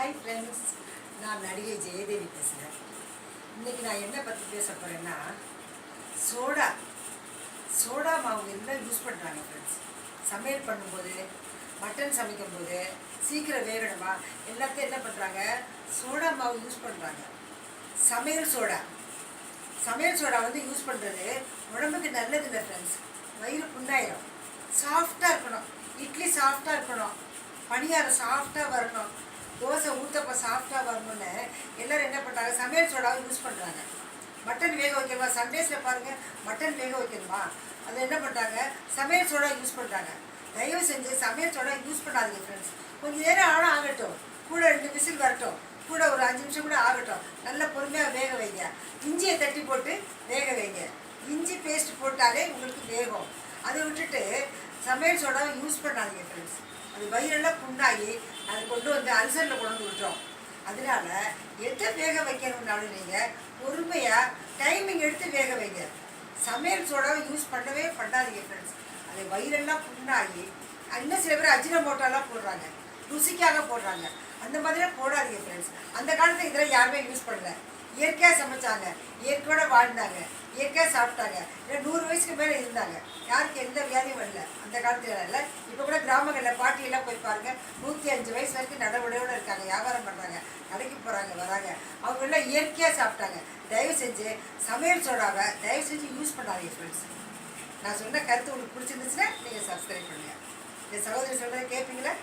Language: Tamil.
ஹாய் ஃப்ரெண்ட்ஸ், நான் நடிகை ஜெயதேவி பேசுகிறேன். இன்றைக்கி நான் என்ன பற்றி பேச போகிறேன்னா, சோடா சோடா மாவு எல்லாம் யூஸ் பண்ணுறாங்க ஃப்ரெண்ட்ஸ். சமையல் பண்ணும்போது, மட்டன் சமைக்கும்போது சீக்கிரம் வேகணுமா எல்லாத்தையும் என்ன பண்ணுறாங்க, சோடா மாவு யூஸ் பண்ணுறாங்க. சமையல் சோடா வந்து யூஸ் பண்ணுறது உடம்புக்கு நல்லது இல்லை ஃப்ரெண்ட்ஸ். வயிறு புண்ணாயிரும். சாஃப்டாக இருக்கணும், இட்லி சாஃப்டாக இருக்கணும், பணியாரம் சாஃப்டாக வரணும், தோசை ஊற்றப்போ சாஃப்டாக வரணும்னு எல்லோரும் என்ன பண்ணுறாங்க, சமையல் சோடாவை யூஸ் பண்ணுறாங்க. மட்டன் வேக வைக்கணுமா, சண்டேஸில் பாருங்கள், மட்டன் வேக வைக்கணுமா, அதை என்ன பண்ணுறாங்க, சமையல் சோடா யூஸ் பண்ணுறாங்க. தயவு செஞ்சு சமையல் சோடா யூஸ் பண்ணாதீங்க ஃப்ரெண்ட்ஸ். கொஞ்சம் நேரம் ஆனால் ஆகட்டும், கூட 2 விசில் வரட்டும், கூட ஒரு 5 நிமிஷம் கூட ஆகட்டும், நல்ல பொறுமையாக வேக வைங்க. இஞ்சியை தட்டி போட்டு வேக வைங்க. இஞ்சி பேஸ்ட் போட்டாலே உங்களுக்கு வேகும். அதை விட்டுட்டு சமையல் சோடாவை யூஸ் பண்ணாதீங்க ஃப்ரெண்ட்ஸ். அது வயிறெல்லாம் புண்ணாகி அதை கொண்டு வந்து அல்சரில் கொண்டு வந்து விட்டுரும். அதனால எதை வேக வைக்கணும்னாலும் நீங்கள் பொறுமையாக டைமிங் எடுத்து வேக வைங்க. சமையல் சோடாவை யூஸ் பண்ணவே பண்ணாதீங்க ஃப்ரெண்ட்ஸ். அது வயிறெல்லாம் புண்ணாகி, இன்னும் சில பேர் அஜினமோட்டோலாம் போடுறாங்க, ருசிக்காக போடுறாங்க. அந்த மாதிரிலாம் போடாதீங்க ஃப்ரெண்ட்ஸ். அந்த காலத்தில் இதெல்லாம் யாருமே யூஸ் பண்ணல. இயற்கையாக சமைச்சாங்க, இயற்கையோடு வாழ்ந்தாங்க, இயற்கையாக சாப்பிட்டாங்க. இல்லை 100 வயசுக்கு மேலே இருந்தாங்க, யாருக்கு எந்த வியாதியும் வரல அந்த காலத்துல. இல்லை இப்போ கூட கிராமங்களில் பாட்டியெல்லாம் போய் பாருங்கள், 105 வயசு வரைக்கும் நடவடிக்கையோடு இருக்காங்க, வியாபாரம் பண்ணுறாங்க, கடைக்கு போகிறாங்க வராங்க. அவங்க எல்லாம் இயற்கையாக சாப்பிட்டாங்க. தயவு செஞ்சு சமையல் சோடாவை தயவு செஞ்சு யூஸ் பண்ணாதீங்க ஃப்ரெண்ட்ஸ். நான் சொன்ன கருத்து உங்களுக்கு பிடிச்சிருந்துச்சுன்னா நீங்கள் சப்ஸ்கிரைப் பண்ணுங்கள். என் சகோதரி சொல்கிறத கேட்பீங்களா?